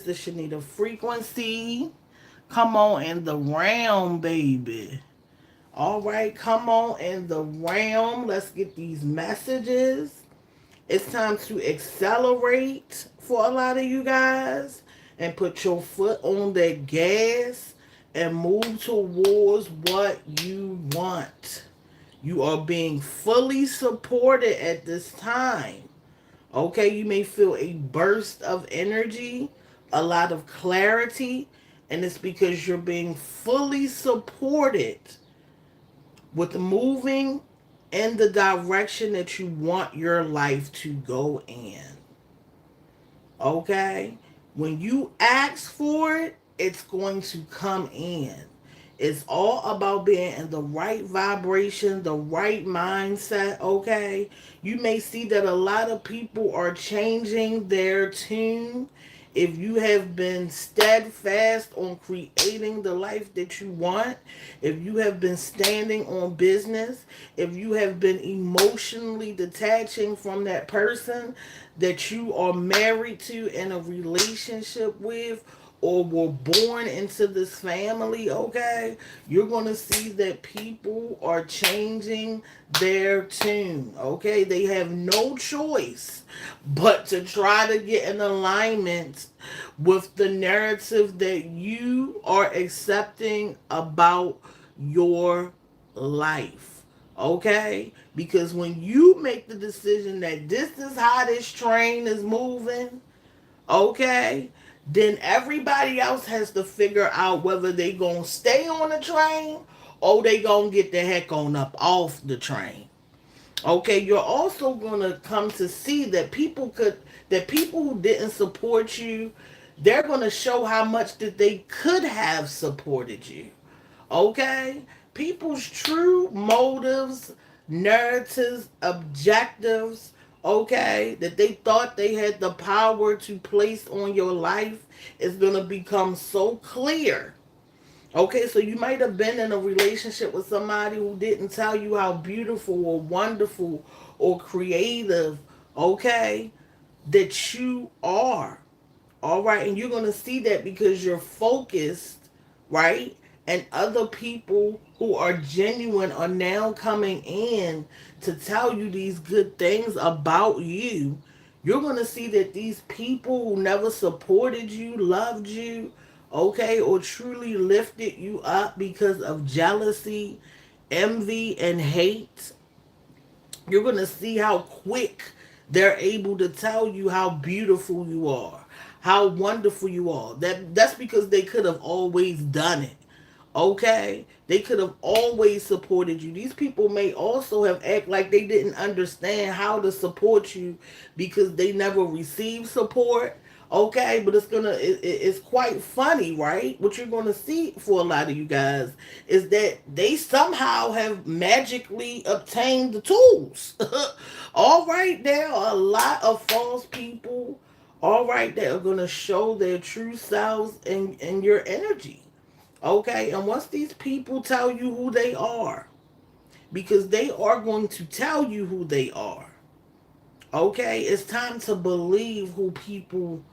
Sister Shanita Frequency. Come on in the realm, baby. All right, come on in the realm. Let's get these messages. It's time to accelerate for a lot of you guys and put your foot on that gas and move towards what you want. You are being fully supported at this time. Okay, you may feel a burst of energy, a lot of clarity, and it's because you're being fully supported with moving in the direction that you want your life to go in. Okay? When you ask for it, it's going to come in. It's all about being in the right vibration, the right mindset, okay? You may see that a lot of people are changing their tune. If you have been steadfast on creating the life that you want, if you have been standing on business, if you have been emotionally detaching from that person that you are married to in a relationship with, or were born into this family, okay, you're going to see that people are changing their tune, okay? They have no choice but to try to get in alignment with the narrative that you are accepting about your life, okay? Because when you make the decision that this is how this train is moving, okay, then everybody else has to figure out whether they gonna stay on the train or they gonna get the heck on up off the train. Okay, you're also gonna come to see that people who didn't support you, they're gonna show how much that they could have supported you. Okay, people's true motives, narratives, objectives, okay, that they thought they had the power to place on your life is gonna become so clear. Okay, so you might have been in a relationship with somebody who didn't tell you how beautiful or wonderful or creative, okay, that you are. All right, and you're going to see that because you're focused, right? And other people who are genuine are now coming in to tell you these good things about you. You're going to see that these people who never supported you, loved you, okay, or truly lifted you up because of jealousy, envy, and hate, you're going to see how quick they're able to tell you how beautiful you are, how wonderful you are. That's because they could have always done it. Okay? They could have always supported you. These people may also have act like they didn't understand how to support you because they never received support. Okay, but it's quite funny, right? What you're gonna see for a lot of you guys is that they somehow have magically obtained the tools. All right, there are a lot of false people. All right, that are gonna show their true selves in your energy. Okay, and once these people tell you who they are, because they are going to tell you who they are. Okay, it's time to believe who people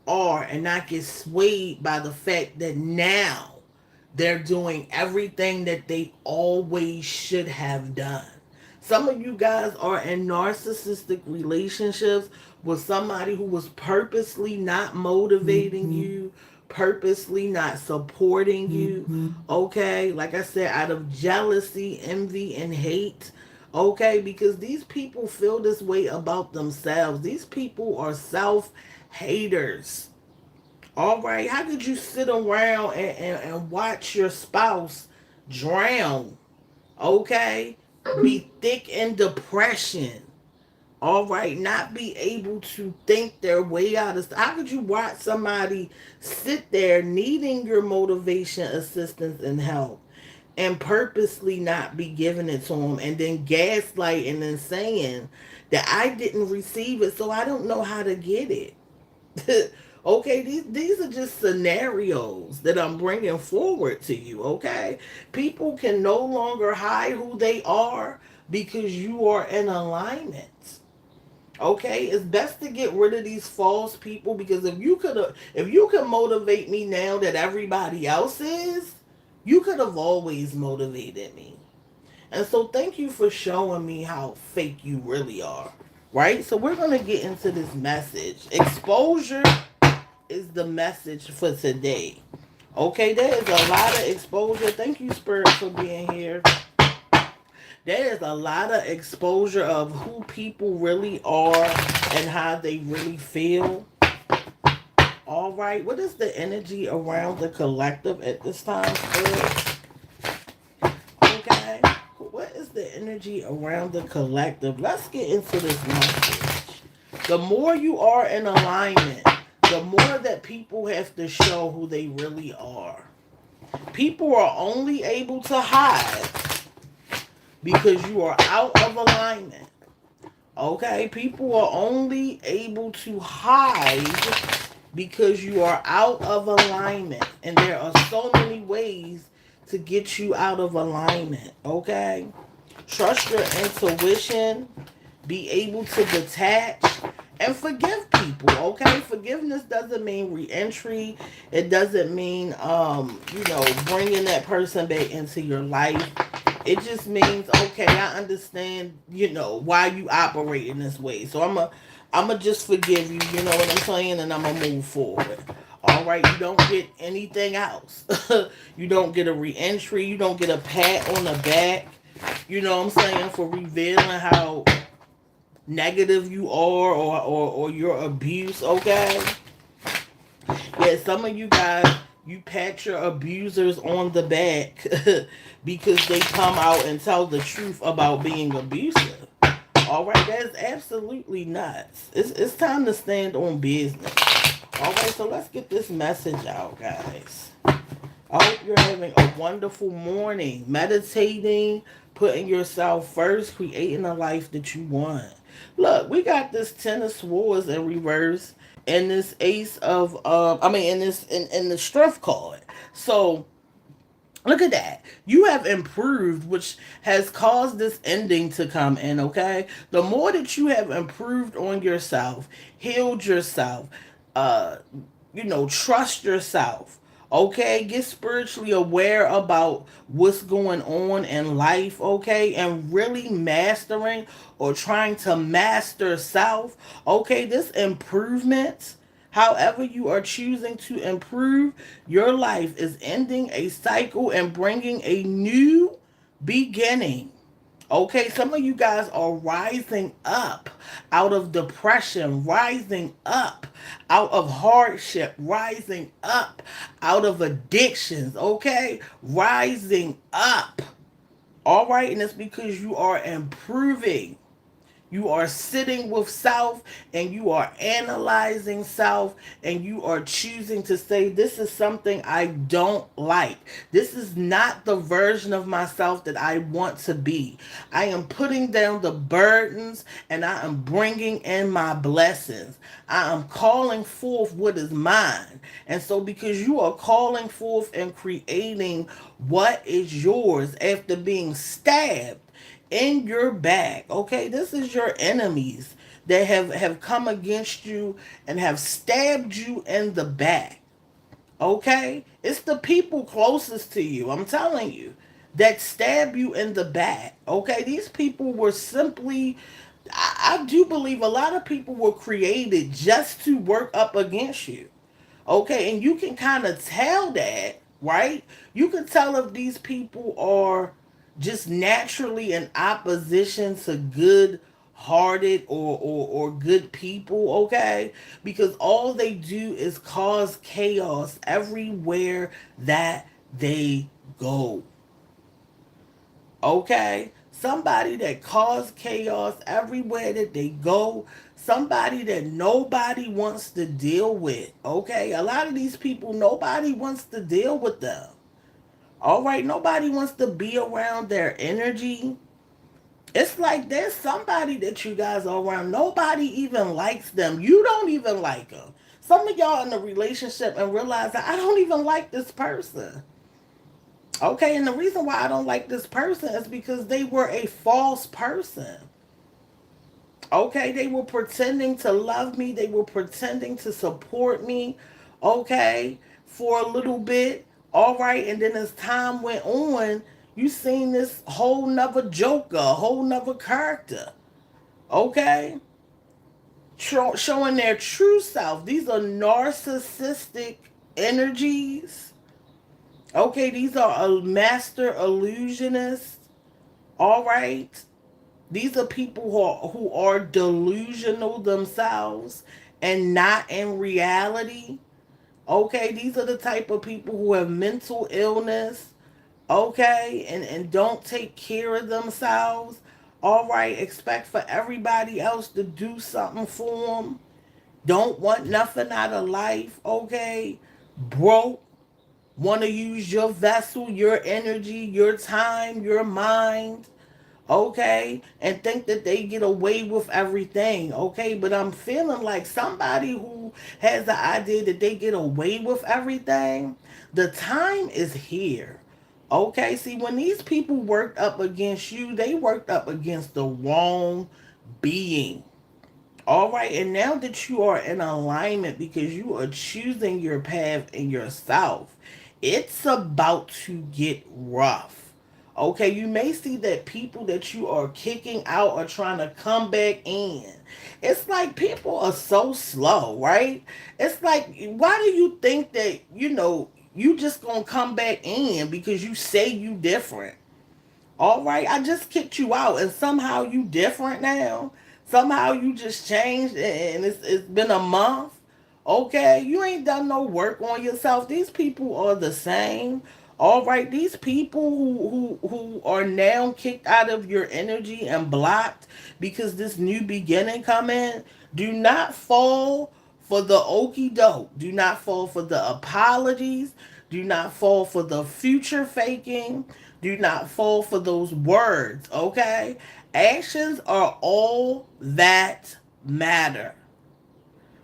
are and not get swayed by the fact that now they're doing everything that they always should have done. Some of you guys are in narcissistic relationships with somebody who was purposely not motivating you, purposely not supporting you. Okay, like I said, out of jealousy, envy, and hate. Okay, because these people feel this way about themselves. These people are self haters. All right, how could you sit around and watch your spouse drown? Okay, be thick in depression. All right, not be able to think their way out of. How could you watch somebody sit there needing your motivation, assistance, and help, and purposely not be giving it to them, and then gaslighting and saying that I didn't receive it, so I don't know how to get it. Okay, these are just scenarios that I'm bringing forward to you. Okay, people can no longer hide who they are because you are in alignment. Okay, it's best to get rid of these false people, because if you could motivate me now that everybody else is, you could have always motivated me. And so thank you for showing me how fake you really are. Right? So we're going to get into this message. Exposure is the message for today. Okay, there is a lot of exposure. Thank you, Spirit, for being here. There is a lot of exposure of who people really are and how they really feel. All right, what is the energy around the collective at this time, Spirit? Okay, what is the energy around the collective? Let's get into this message. The more you are in alignment, the more that people have to show who they really are. People are only able to hide because you are out of alignment. Okay, people are only able to hide because you are out of alignment. And there are so many ways to get you out of alignment. Okay, trust your intuition, be able to detach and forgive people. Okay, forgiveness doesn't mean re-entry. It doesn't mean bringing that person back into your life. It just means, okay, I understand, why you operate in this way. So I'm a just forgive you, you know what I'm saying, and I'm gonna move forward. All right, you don't get anything else. You don't get a re-entry. You don't get a pat on the back. You know what I'm saying, for revealing how negative you are, or your abuse. Okay, yeah, some of you guys, you pat your abusers on the back because they come out and tell the truth about being abusive. All right, that's absolutely nuts. It's time to stand on business. All right, so let's get this message out, guys. I hope you're having a wonderful morning, meditating, putting yourself first, creating a life that you want. Look, we got this Ten of Swords in reverse, and this Ace of in the Strength card. So look at that. You have improved, which has caused this ending to come in, okay? The more that you have improved on yourself, healed yourself, uh, trust yourself, okay? Get spiritually aware about what's going on in life, okay? And really mastering or trying to master self, okay? This improvement, however you are choosing to improve your life, is ending a cycle and bringing a new beginning. Okay, some of you guys are rising up out of depression, rising up out of hardship, rising up out of addictions, okay? Rising up. All right, and it's because you are improving. You are sitting with self, and you are analyzing self, and you are choosing to say, this is something I don't like. This is not the version of myself that I want to be. I am putting down the burdens, and I am bringing in my blessings. I am calling forth what is mine. And so, because you are calling forth and creating what is yours after being stabbed in your back, okay, this is your enemies that have come against you and have stabbed you in the back. Okay, it's the people closest to you, I'm telling you, that stab you in the back. Okay, these people were simply, I do believe a lot of people were created just to work up against you. Okay, and you can kind of tell that, right? You can tell if these people are just naturally in opposition to good hearted or good people, okay? Because all they do is cause chaos everywhere that they go. Okay? Somebody that cause chaos everywhere that they go, somebody that nobody wants to deal with. Okay? A lot of these people, nobody wants to deal with them. All right? Nobody wants to be around their energy. It's like there's somebody that you guys are around. Nobody even likes them. You don't even like them. Some of y'all in a relationship and realize that I don't even like this person. Okay, and the reason why I don't like this person is because they were a false person. Okay, they were pretending to love me. They were pretending to support me. Okay, for a little bit. All right, and then as time went on, you seen this whole nother joker, a whole nother character. Okay, showing their true self. These are narcissistic energies. Okay, these are a master illusionists. All right. These are people who are delusional themselves and not in reality. Okay, these are the type of people who have mental illness. Okay, and don't take care of themselves. All right, expect for everybody else to do something for them. Don't want nothing out of life. Okay, broke. Want to use your vessel, your energy, your time, your mind, okay, and think that they get away with everything, okay, but I'm feeling like somebody who has the idea that they get away with everything, the time is here. Okay, see, when these people worked up against you, they worked up against the wrong being. All right, and now that you are in alignment because you are choosing your path and yourself, it's about to get rough. Okay, you may see that people that you are kicking out are trying to come back in. It's like people are so slow, right? It's like, why do you think that, you just gonna come back in because you say you different? All right, I just kicked you out, and somehow you different now. Somehow you just changed, and it's been a month. Okay, you ain't done no work on yourself. These people are the same. All right, these people who are now kicked out of your energy and blocked because this new beginning come in. Do not fall for the okey doke. Do not fall for the apologies. Do not fall for the future faking. Do not fall for those words, okay? Actions are all that matter.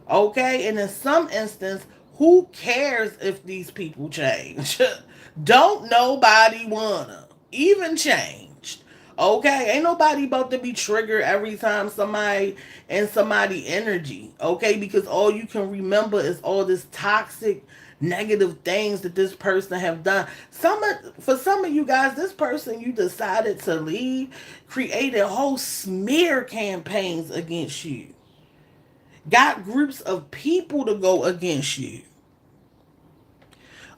Okay? And in some instance, who cares if these people change? Don't nobody wanna even change. Okay? Ain't nobody about to be triggered every time somebody energy. Okay? Because all you can remember is all this toxic negative things that this person have done. For some of you guys, this person you decided to leave created whole smear campaigns against you, got groups of people to go against you.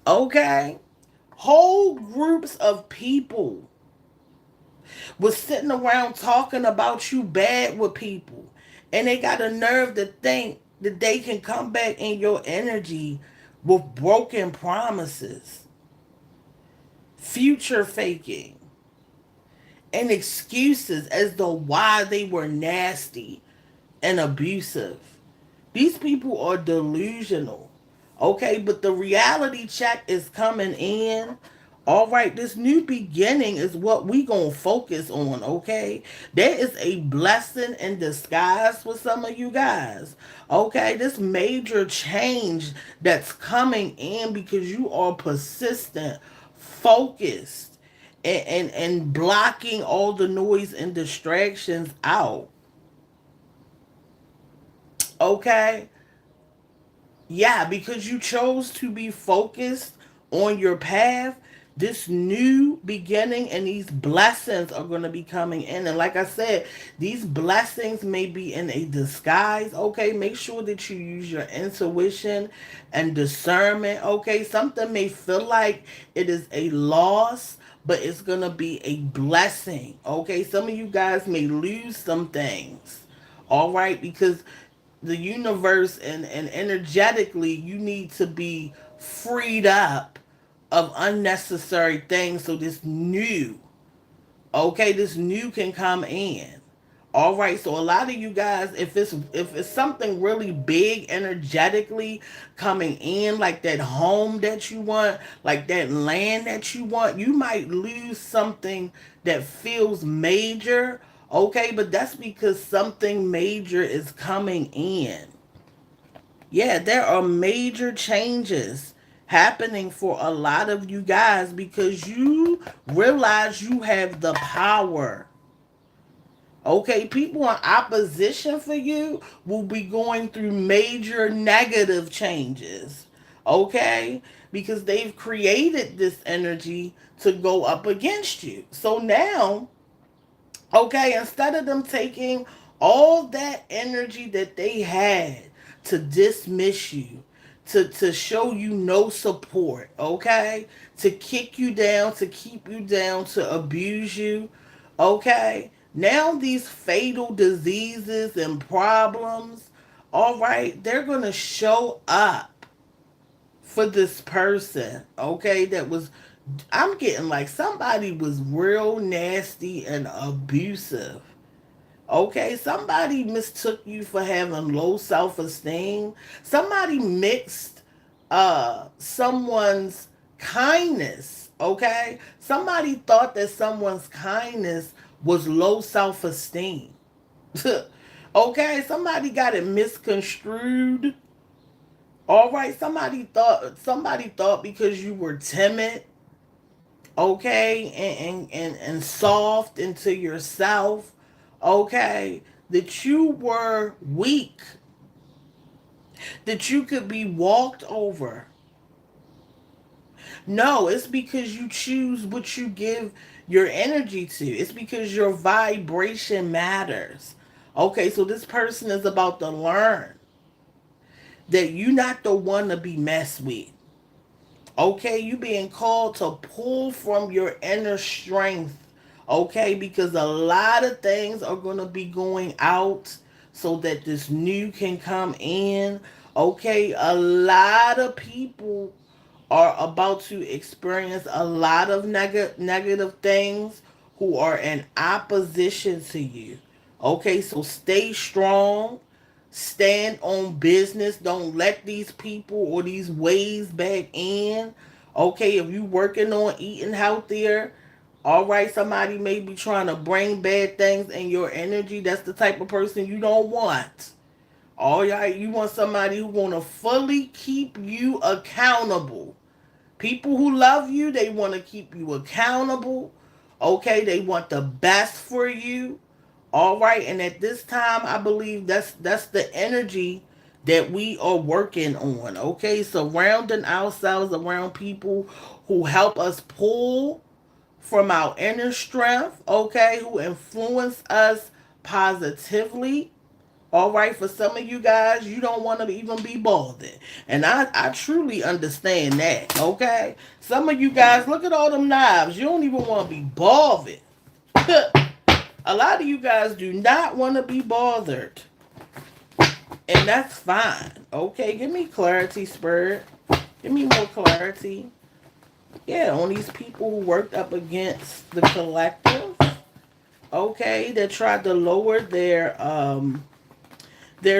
Okay? Whole groups of people was sitting around talking about you bad with people. And they got a nerve to think that they can come back in your energy with broken promises, future faking, and excuses as though why they were nasty and abusive. These people are delusional. Okay, but the reality check is coming in. All right, this new beginning is what we gonna focus on, okay? There is a blessing in disguise for some of you guys. Okay, this major change that's coming in because you are persistent, focused, and blocking all the noise and distractions out. Okay? Yeah, because you chose to be focused on your path, this new beginning and these blessings are going to be coming in. And like I said, these blessings may be in a disguise. Okay, make sure that you use your intuition and discernment. Okay, something may feel like it is a loss, but it's going to be a blessing. Okay, some of you guys may lose some things. All right, because the universe and energetically you need to be freed up of unnecessary things so this new can come in. All right, so a lot of you guys, if it's something really big energetically coming in, like that home that you want, like that land that you want, you might lose something that feels major. Okay, but that's because something major is coming in. Yeah, there are major changes happening for a lot of you guys because you realize you have the power. Okay, people in opposition for you will be going through major negative changes. Okay, because they've created this energy to go up against you. So now, okay, instead of them taking all that energy that they had to dismiss you, to show you no support, okay, to kick you down, to keep you down, to abuse you, okay, now these fatal diseases and problems, all right, they're gonna show up for this person, okay, that was, I'm getting like somebody was real nasty and abusive. Okay, somebody mistook you for having low self-esteem. Somebody mixed someone's kindness, okay? Somebody thought that someone's kindness was low self-esteem. Okay, somebody got it misconstrued. All right, somebody thought because you were timid, okay, and soft into yourself, okay, that you were weak, that you could be walked over. No, it's because you choose what you give your energy to. It's because your vibration matters. Okay, so this person is about to learn that you're not the one to be messed with. Okay, you being called to pull from your inner strength. Okay, because a lot of things are going to be going out so that this new can come in. Okay, a lot of people are about to experience a lot of negative things who are in opposition to you. Okay, so stay strong, stand on business, don't let these people or these ways back in. Okay, if you working on eating healthier, all right, somebody may be trying to bring bad things in your energy. That's the type of person you don't want. All right, you want somebody who want to fully keep you accountable. People who love you, they want to keep you accountable. Okay, they want the best for you. All right, and at this time, I believe that's the energy that we are working on. Okay, surrounding ourselves around people who help us pull from our inner strength. Okay, who influence us positively. All right, for some of you guys, you don't want to even be bothered. And I truly understand that. Okay, some of you guys, look at all them knives. You don't even want to be bothered. A lot of you guys do not want to be bothered. And that's fine. Okay, give me clarity, Spirit. Give me more clarity. Yeah, on these people who worked up against the collective. Okay, that tried to lower their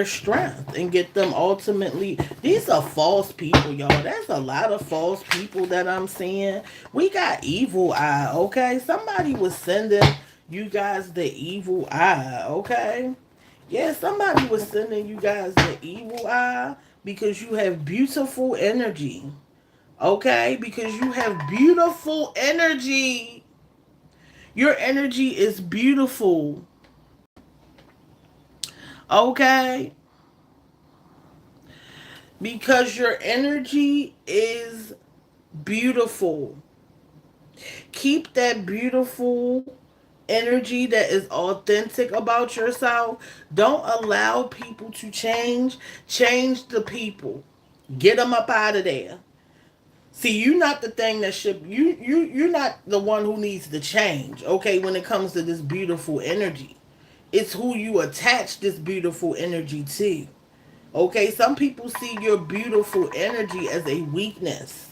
strength and get them ultimately. These are false people, y'all. There's a lot of false people that I'm seeing. We got evil eye, okay? Somebody was sending you guys the evil eye, okay? Yeah, somebody was sending you guys the evil eye because you have beautiful energy, okay? Because you have beautiful energy. Your energy is beautiful, okay? Because your energy is beautiful. Keep that beautiful energy that is authentic about yourself. Don't allow people to change. Change the people. Get them up out of there. See, you're not the thing that should you're not the one who needs to change, okay, when it comes to this beautiful energy. It's who you attach this beautiful energy to. Okay, some people see your beautiful energy as a weakness.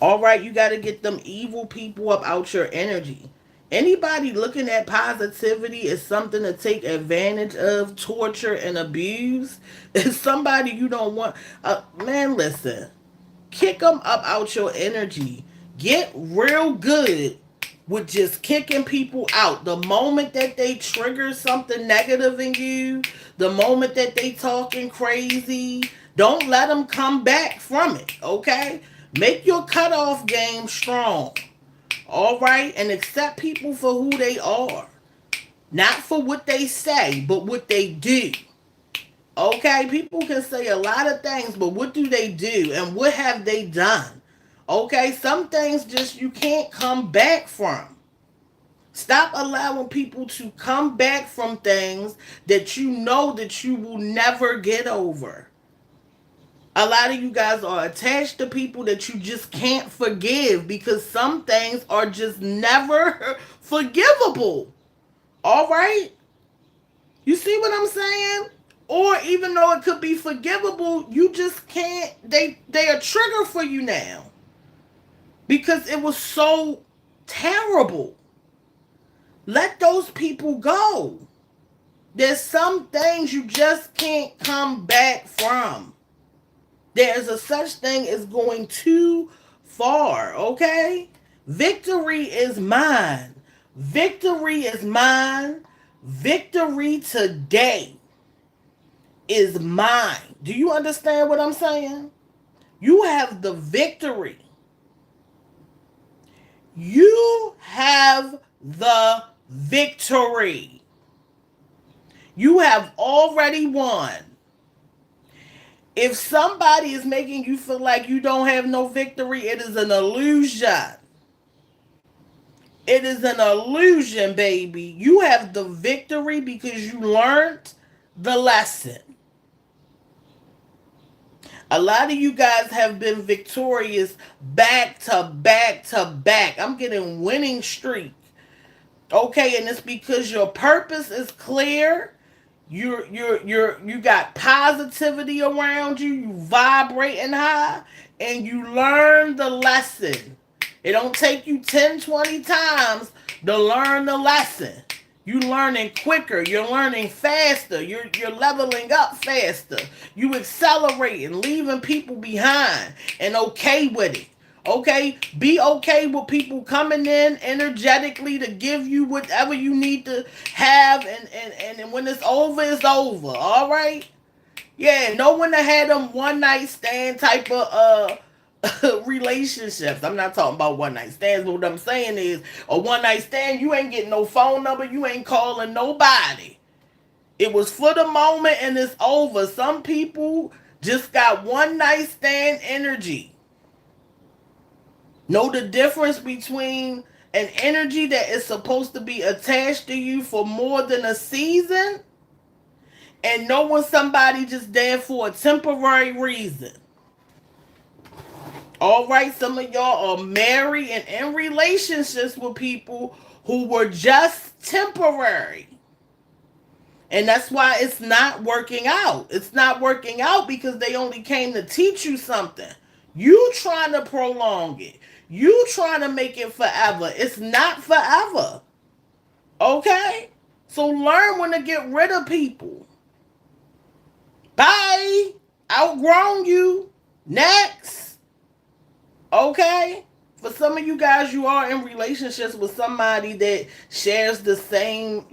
All right, you got to get them evil people up out your energy. Anybody looking at positivity as something to take advantage of, torture, and abuse is somebody you don't want. Man, listen, kick them up out your energy. Get real good with just kicking people out. The moment that they trigger something negative in you, the moment that they talking crazy, don't let them come back from it, okay? Make your cutoff game strong, all right? And accept people for who they are. Not for what they say, but what they do. Okay, people can say a lot of things, but what do they do and what have they done? Okay, some things just you can't come back from. Stop allowing people to come back from things that you know that you will never get over. A lot of you guys are attached to people that you just can't forgive because some things are just never forgivable. All right? You see what I'm saying? Or even though it could be forgivable, you just can't they are trigger for you now because it was so terrible. Let those people go. There's some things you just can't come back from. There's a such thing as going too far, okay? Victory is mine. Victory is mine. Victory today is mine. Do you understand what I'm saying? You have the victory. You have the victory. You have already won. If somebody is making you feel like you don't have no victory, it is an illusion. It is an illusion, baby. You have the victory because you learned the lesson. A lot of you guys have been victorious back to back to back. I'm getting winning streak. Okay, and it's because your purpose is clear. You got positivity around you, you vibrating high, and you learn the lesson. It don't take you 10, 20 times to learn the lesson. You learning quicker, you're learning faster, you're leveling up faster. You accelerating, leaving people behind and okay with it. Okay, be okay with people coming in energetically to give you whatever you need to have, and when it's over. All right, yeah, no one that had them one night stand type of relationships. I'm not talking about one night stands, but what I'm saying is a one night stand. You ain't getting no phone number. You ain't calling nobody. It was for the moment and it's over. Some people just got one night stand energy. Know the difference between an energy that is supposed to be attached to you for more than a season and knowing somebody just there for a temporary reason. All right, some of y'all are married and in relationships with people who were just temporary. And that's why it's not working out. It's not working out because they only came to teach you something. You trying to prolong it. You trying to make it forever. It's not forever. Okay? So learn when to get rid of people. Bye. Outgrown you. Next. Okay? For some of you guys, you are in relationships with somebody that shares the same,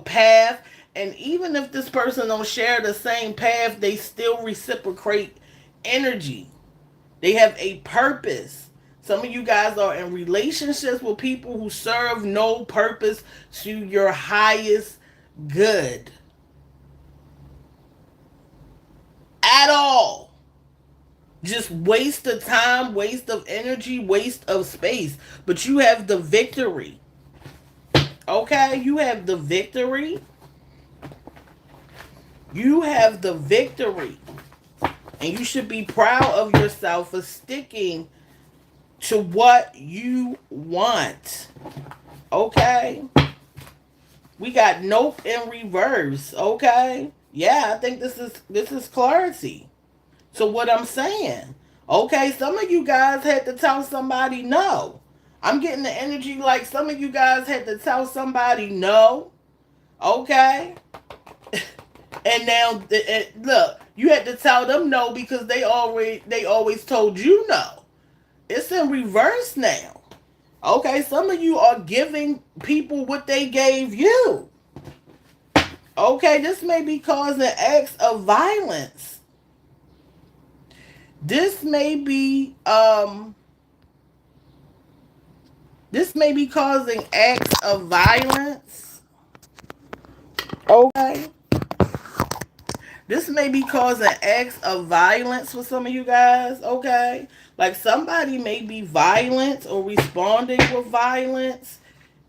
path. And even if this person don't share the same path, they still reciprocate energy. They have a purpose. Some of you guys are in relationships with people who serve no purpose to your highest good. At all. Just waste of time, waste of energy, waste of space. But you have the victory. Okay? You have the victory. You have the victory. And you should be proud of yourself for sticking to what you want. Okay? We got nope in reverse. Okay? Yeah, I think this is clarity. So what I'm saying, okay, some of you guys had to tell somebody no. I'm getting the energy like some of you guys had to tell somebody no. Okay? And now, look, you had to tell them no because they always told you no. It's in reverse now. Okay, some of you are giving people what they gave you. Okay, this may be causing acts of violence. This may be causing acts of violence. Okay? This may be causing acts of violence for some of you guys, okay? Like somebody may be violent or responding with violence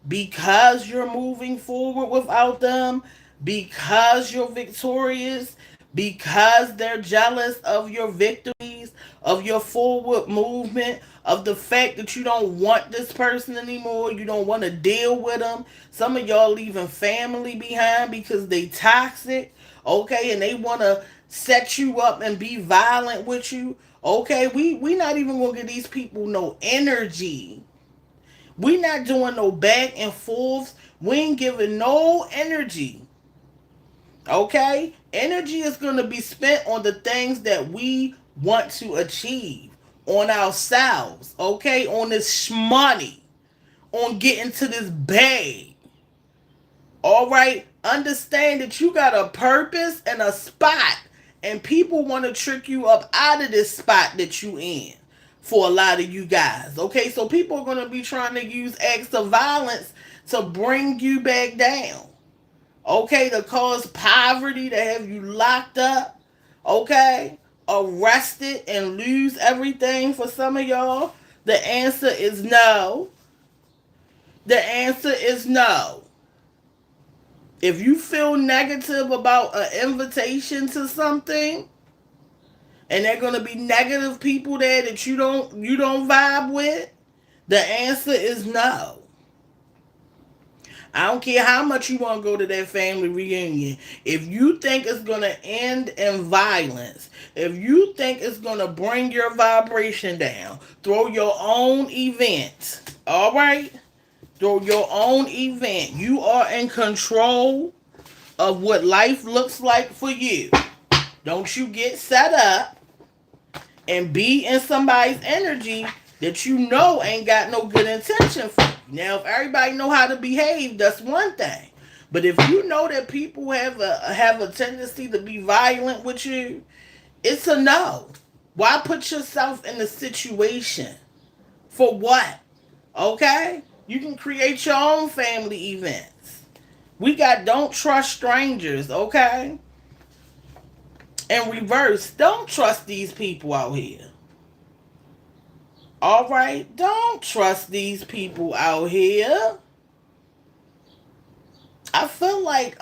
because you're moving forward without them, because you're victorious, because they're jealous of your victories, of your forward movement, of the fact that you don't want this person anymore, you don't want to deal with them. Some of y'all leaving family behind because they toxic, okay, and they want to set you up and be violent with you. Okay, we not even gonna give these people no energy. We not doing no back and forths. We ain't giving no energy. Okay? Energy is going to be spent on the things that we want to achieve. On ourselves. Okay? On this money. On getting to this bag. Alright? Understand that you got a purpose and a spot. And people want to trick you up out of this spot that you in. For a lot of you guys. Okay, so people are going to be trying to use acts of violence to bring you back down. Okay, to cause poverty, to have you locked up. Okay, arrested and lose everything for some of y'all. The answer is no. The answer is no. If you feel negative about an invitation to something, and they're gonna be negative people there that you don't vibe with, the answer is no. I don't care how much you want to go to that family reunion. If you think it's going to end in violence, if you think it's going to bring your vibration down, throw your own event. All right? Throw your own event. You are in control of what life looks like for you. Don't you get set up and be in somebody's energy that you know ain't got no good intention for you. Now, if everybody know how to behave, that's one thing. But if you know that people have a tendency to be violent with you, it's a no. Why put yourself in a situation? For what? Okay? You can create your own family events. We got don't trust strangers, okay? And reverse, don't trust these people out here. All right, don't trust these people out here. I feel like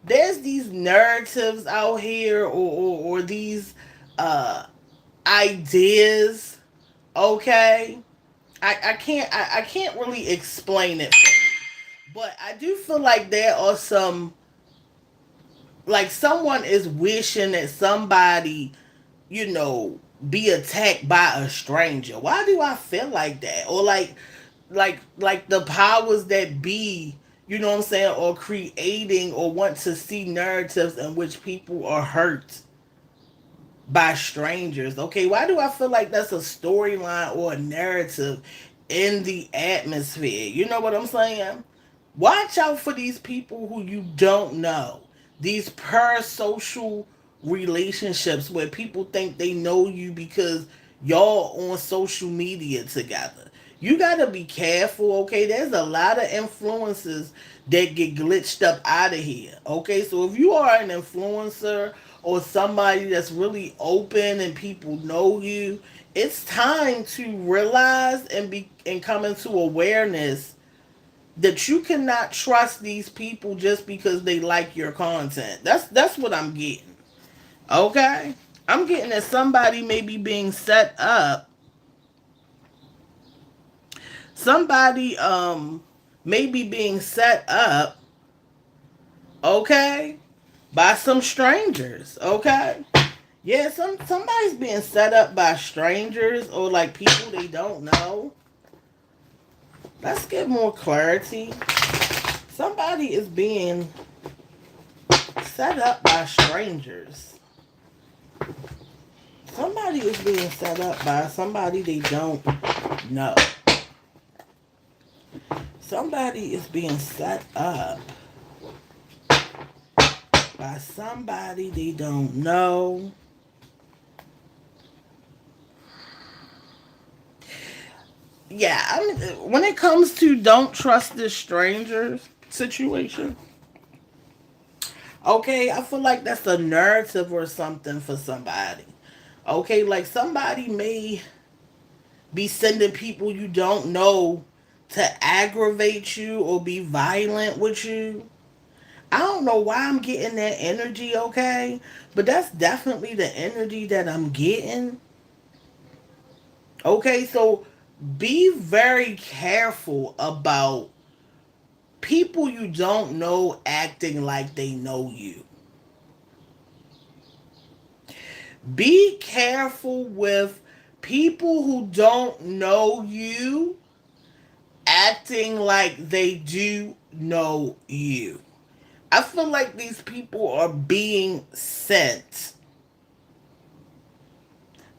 there's these narratives out here or these uh ideas, okay? I can't really explain it for you. But I do feel like there are some, like someone is wishing that somebody, you know, be attacked by a stranger. Why do I feel like that? Or like the powers that be, you know what I'm saying, or creating or want to see narratives in which people are hurt by strangers. Okay, why do I feel like that's a storyline or a narrative in the atmosphere? You know what I'm saying? Watch out for these people who you don't know. These parasocial relationships where people think they know you because y'all on social media together. You gotta be careful, okay? There's a lot of influencers that get glitched up out of here. Okay, so if you are an influencer or somebody that's really open and people know you, it's time to realize and come into awareness that you cannot trust these people just because they like your content. That's what I'm getting. Okay? I'm getting that somebody may be being set up. Somebody may be being set up, okay, by some strangers, okay? Yeah, somebody's being set up by strangers or like people they don't know. Let's get more clarity. Somebody is being set up by strangers. Somebody is being set up by somebody they don't know. Somebody is being set up by somebody they don't know. Yeah, I mean, when it comes to don't trust this strangers situation, Okay, I feel like that's a narrative or something for somebody. Okay, like somebody may be sending people you don't know to aggravate you or be violent with you. I don't know why I'm getting that energy, okay? But that's definitely the energy that I'm getting. Okay, so be very careful about people you don't know acting like they know you. Be careful with people who don't know you acting like they do know you. I feel like these people are being sent.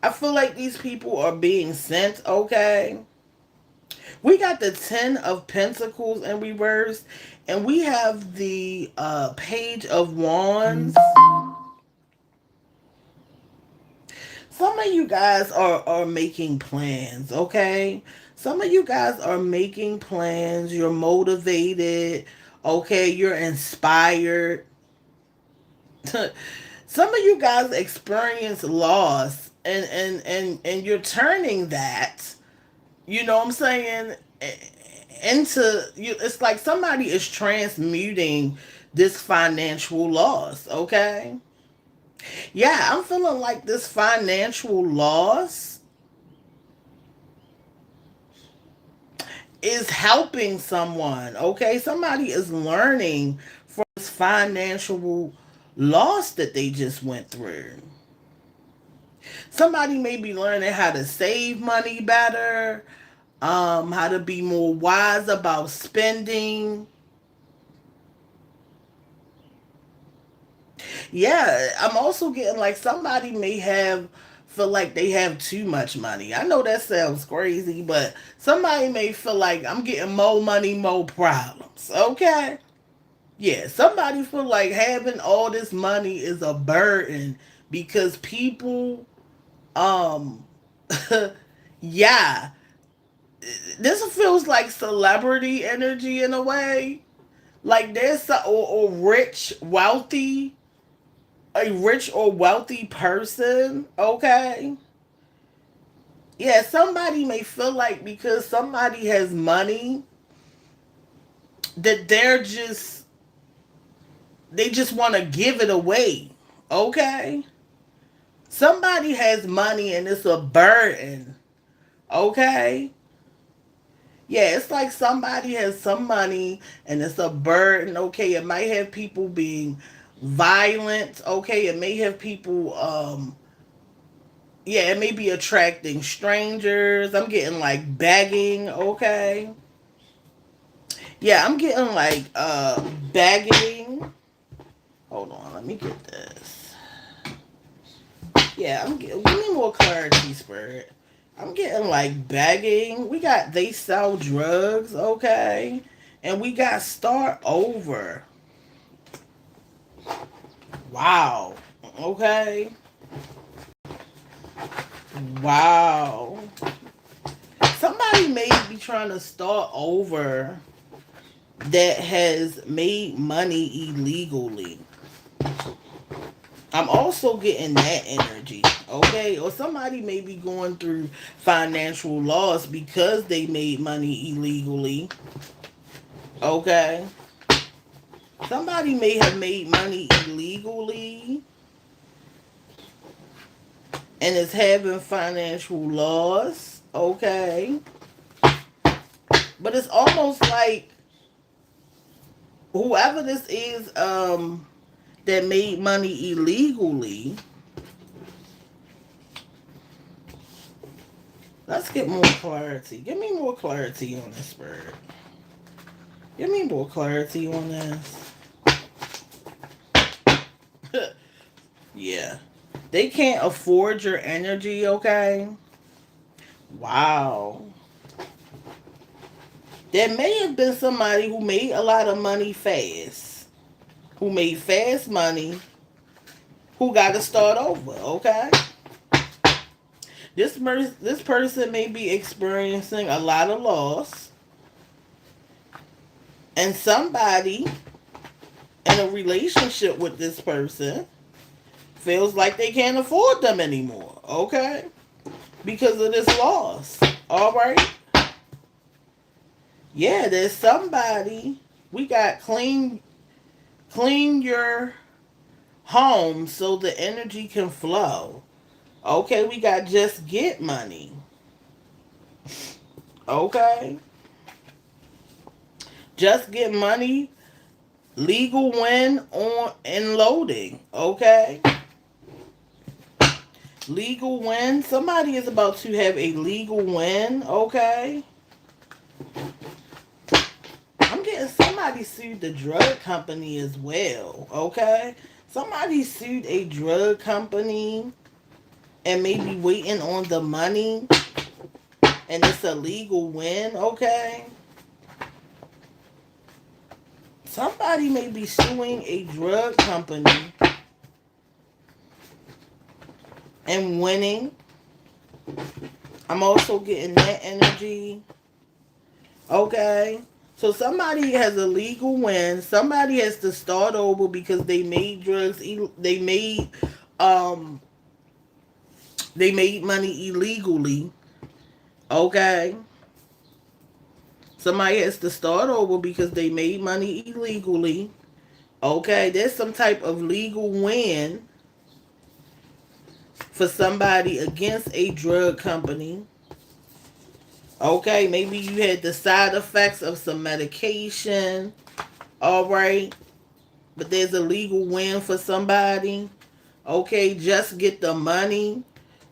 I feel like these people are being sent, okay? We got the 10 of Pentacles in reverse, and we have the Page of Wands. Some of you guys are making plans, okay? Some of you guys are making plans. You're motivated, okay? You're inspired. Some of you guys experience loss, and you're turning that, you know what I'm saying, into you. It's like somebody is transmuting this financial loss, okay? Yeah, I'm feeling like this financial loss is helping someone, okay? Somebody is learning from this financial loss that they just went through. Somebody may be learning how to save money better, how to be more wise about spending. Yeah, I'm also getting like somebody may have feel like they have too much money. I know that sounds crazy, but somebody may feel like I'm getting more money, more problems. Okay? Yeah, somebody feel like having all this money is a burden because people um yeah, this feels like celebrity energy in a way. Like there's or rich, wealthy, a rich or wealthy person, okay? Yeah, somebody may feel like because somebody has money that they just want to give it away. Okay? Somebody has money and it's a burden. Okay? Yeah, it's like somebody has some money and it's a burden. Okay, it might have people being violent. Okay, it may have people yeah, it may be attracting strangers. I'm getting like begging, okay? Yeah, I'm getting like begging. Hold on, let me get this. Yeah, I'm getting give me more clarity, Spirit. I'm getting like begging. We got they sell drugs, okay? And we got start over. Wow. Okay. Wow. Somebody may be trying to start over that has made money illegally. I'm also getting that energy, okay? Or somebody may be going through financial loss because they made money illegally, okay? Somebody may have made money illegally and is having financial loss, okay? But it's almost like whoever this is that made money illegally. Let's get more clarity. Give me more clarity on this bird. Give me more clarity on this. Yeah. They can't afford your energy, okay? Wow. There may have been somebody who made a lot of money fast. Who made fast money. Who got to start over, okay? This person may be experiencing a lot of loss. And somebody in a relationship with this person feels like they can't afford them anymore, okay? Because of this loss. All right? Yeah, there's somebody. We got clean your home so the energy can flow. Okay, we got just get money. Okay? Just get money, legal win on and loading. Okay? Legal win. Somebody is about to have a legal win. Okay? I'm getting somebody sued the drug company as well. Okay? Somebody sued a drug company and maybe waiting on the money and it's a legal win. Okay? Somebody may be suing a drug company and winning. I'm also getting that energy. Okay. So somebody has a legal win. Somebody has to start over because they made drugs. Um they made money illegally. Okay. Somebody has to start over because they made money illegally. Okay. There's some type of legal win for somebody against a drug company. Okay, maybe you had the side effects of some medication. All right, but there's a legal win for somebody. Okay, just get the money.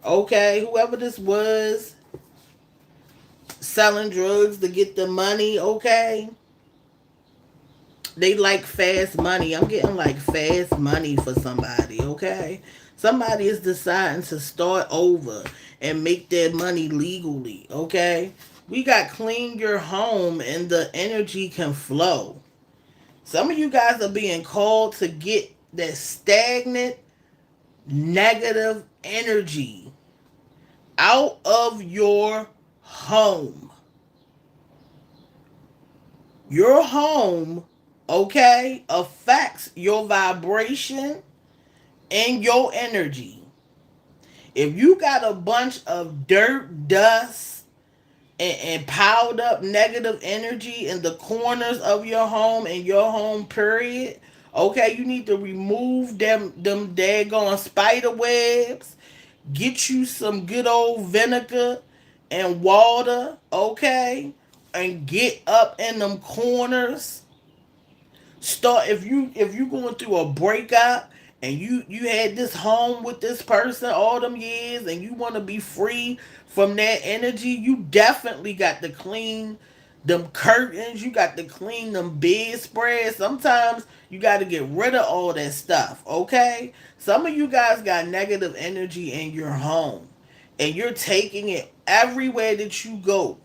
Okay, whoever this was selling drugs to get the money. Okay, they like fast money. I'm getting like fast money for somebody. Okay, somebody is deciding to start over and make their money legally. Okay, we got clean your home and the energy can flow. Some of you guys are being called to get that stagnant, negative energy out of your home. Your home, okay, affects your vibration and your energy. If you got a bunch of dirt, dust, and piled up negative energy in the corners of your home and your home period, okay, you need to remove them daggone spider webs. Get you some good old vinegar and water, okay, and get up in them corners. Start if you going through a breakup and you had this home with this person all them years and you want to be free from that energy, you definitely got to clean them curtains. You got to clean them bedspreads. Sometimes you got to get rid of all that stuff. Okay, some of you guys got negative energy in your home and you're taking it everywhere that you go.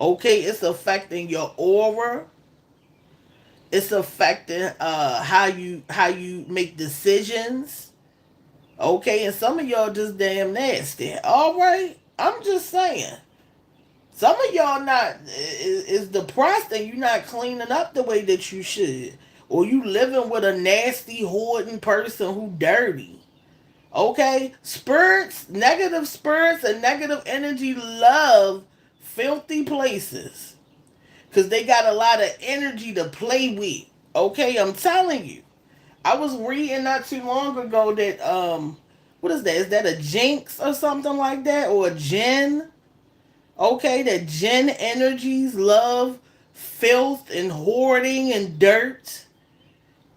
Okay, it's affecting your aura. It's affecting how you make decisions. Okay, and some of y'all just damn nasty. All right, I'm just saying. Some of y'all not is depressed and you not cleaning up the way that you should, or you living with a nasty hoarding person who dirty. Okay, spirits, and negative energy love filthy places because they got a lot of energy to play with. Okay, I'm telling you. I was reading not too long ago that what is that? Is that a jinx or something like that? Or a jinn? Okay, that jinn energies love filth and hoarding and dirt.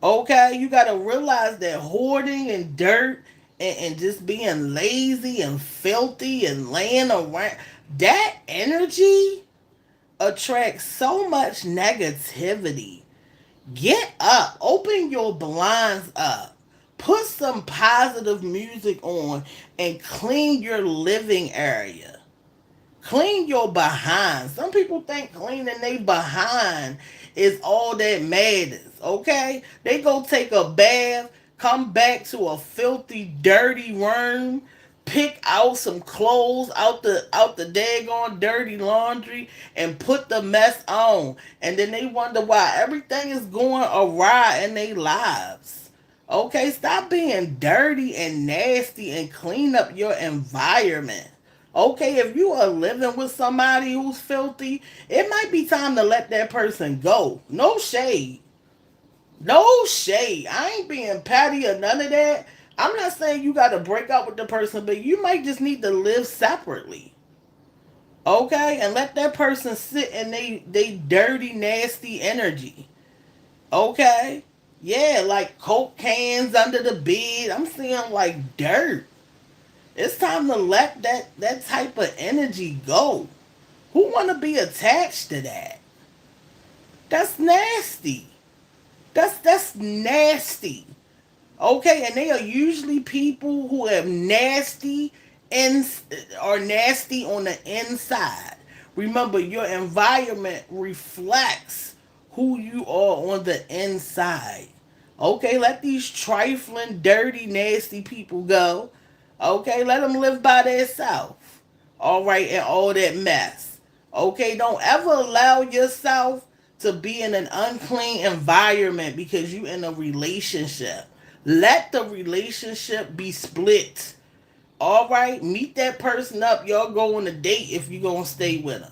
Okay, you gotta realize that hoarding and dirt and just being lazy and filthy and laying around, that energy attracts so much negativity. Get up, open your blinds up, put some positive music on, and clean your living area. Clean your behind. Some people think cleaning their behind is all that matters, okay? They go take a bath, come back to a filthy, dirty room, pick out some clothes out the daggone dirty laundry and put the mess on, and then they wonder why everything is going awry in their lives. Okay, stop being dirty and nasty and clean up your environment. Okay, if you are living with somebody who's filthy, it might be time to let that person go. No shade. No shade. I ain't being patty or none of that. I'm not saying you got to break up with the person, but you might just need to live separately. Okay? And let that person sit in they dirty, nasty energy. Okay? Yeah, like Coke cans under the bed. I'm seeing like dirt. It's time to let that type of energy go. Who want to be attached to that? That's nasty. That's nasty. Okay, and they are usually people who have nasty in are nasty on the inside. Remember, your environment reflects who you are on the inside. Okay, let these trifling, dirty, nasty people go. Okay, let them live by themselves. All right, and all that mess. Okay, don't ever allow yourself to be in an unclean environment because you in a relationship. Let the relationship be split. All right, meet that person up. Y'all go on a date if you're gonna stay with them.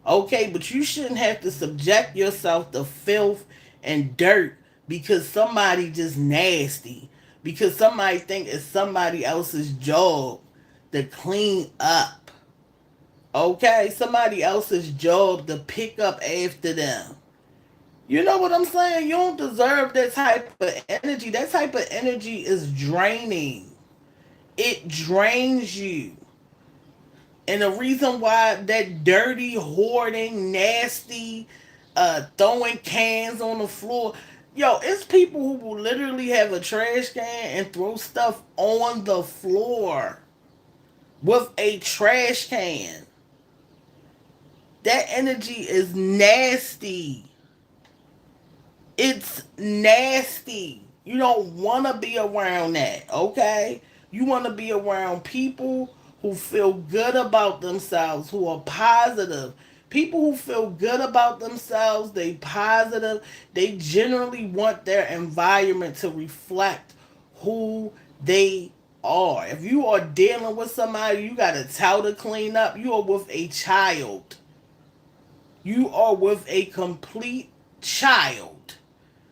Okay, but you shouldn't have to subject yourself to filth and dirt because somebody just nasty. Because somebody think it's somebody else's job to clean up. Okay, somebody else's job to pick up after them. You know what I'm saying? You don't deserve that type of energy. That type of energy is draining. It drains you. And the reason why that dirty, hoarding, nasty, throwing cans on the floor. Yo, it's people who will literally have a trash can and throw stuff on the floor with a trash can. That energy is nasty. It's nasty. You don't want to be around that, okay? You want to be around people who feel good about themselves, who are positive. People who feel good about themselves, they positive, they generally want their environment to reflect who they are. If you are dealing with somebody, you got a towel to clean up, you are with a child. You are with a complete child.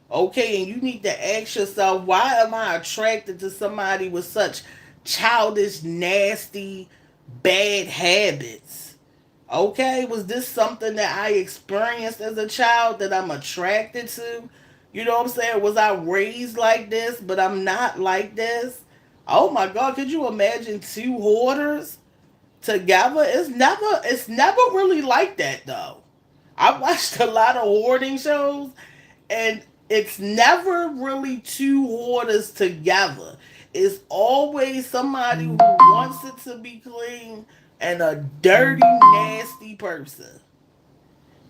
Okay, and you need to ask yourself, why am I attracted to somebody with such childish, nasty, bad habits? Okay, was this something that I experienced as a child that I'm attracted to? You know what I'm saying? Was I raised like this, but I'm not like this? Oh my God, could you imagine two hoarders together? It's never really like that though. I watched a lot of hoarding shows, and it's never really two hoarders together. It's always somebody who wants it to be clean and a dirty, nasty person.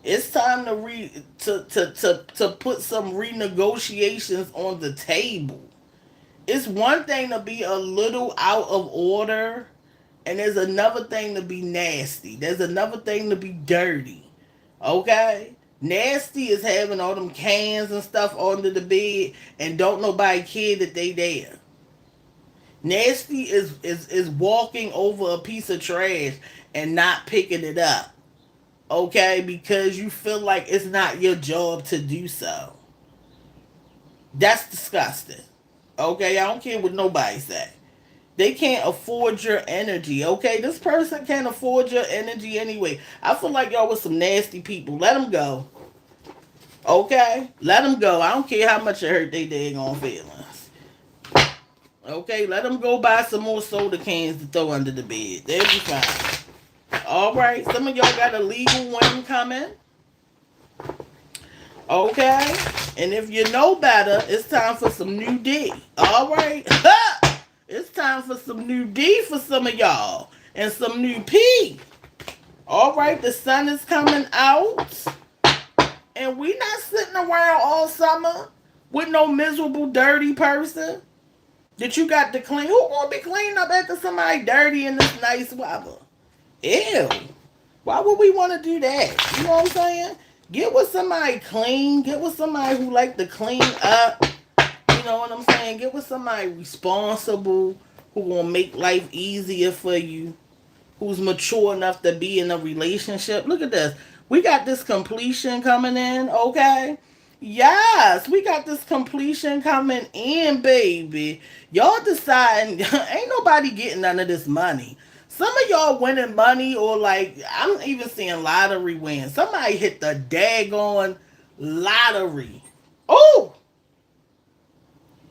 It's time to put some renegotiations on the table. It's one thing to be a little out of order, and there's another thing to be nasty. There's another thing to be dirty. Okay? Nasty is having all them cans and stuff under the bed and don't nobody care that they there. Nasty is walking over a piece of trash and not picking it up. Okay? Because you feel like it's not your job to do so. That's disgusting. Okay? I don't care what nobody say. They can't afford your energy, okay? This person can't afford your energy anyway. I feel like y'all was some nasty people. Let them go, okay? Let them go. I don't care how much it hurt they daggone feelings. Okay, let them go buy some more soda cans to throw under the bed. They'll be fine. All right, some of y'all got a legal win coming, okay? And if you know better, it's time for some new D. All right? It's time for some new D for some of y'all. And some new P. All right, the sun is coming out. And we not sitting around all summer with no miserable, dirty person. that you got to clean. Who gonna be cleaning up after somebody dirty in this nice weather? Ew. Why would we want to do that? You know what I'm saying? Get with somebody clean. Get with somebody who like to clean up. You know what I'm saying? Get with somebody responsible who gonna make life easier for you. Who's mature enough to be in a relationship. Look at this. We got this completion coming in, okay? Yes, we got this completion coming in, baby. Y'all deciding ain't nobody getting none of this money. Some of y'all winning money, or like I'm even seeing lottery wins. Somebody hit the daggone lottery. Oh,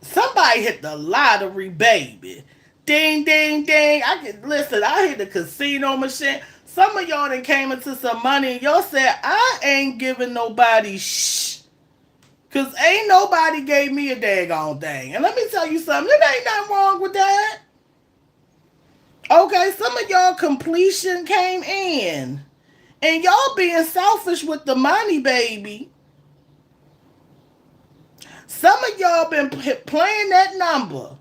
somebody hit the lottery, baby. Ding, ding, ding. I can listen. I hit the casino machine. Some of y'all that came into some money and y'all said, I ain't giving nobody shh. Cause ain't nobody gave me a daggone thing. And let me tell you something, there ain't nothing wrong with that. Okay, some of y'all completion came in. And y'all being selfish with the money, baby. Some of y'all been playing that number.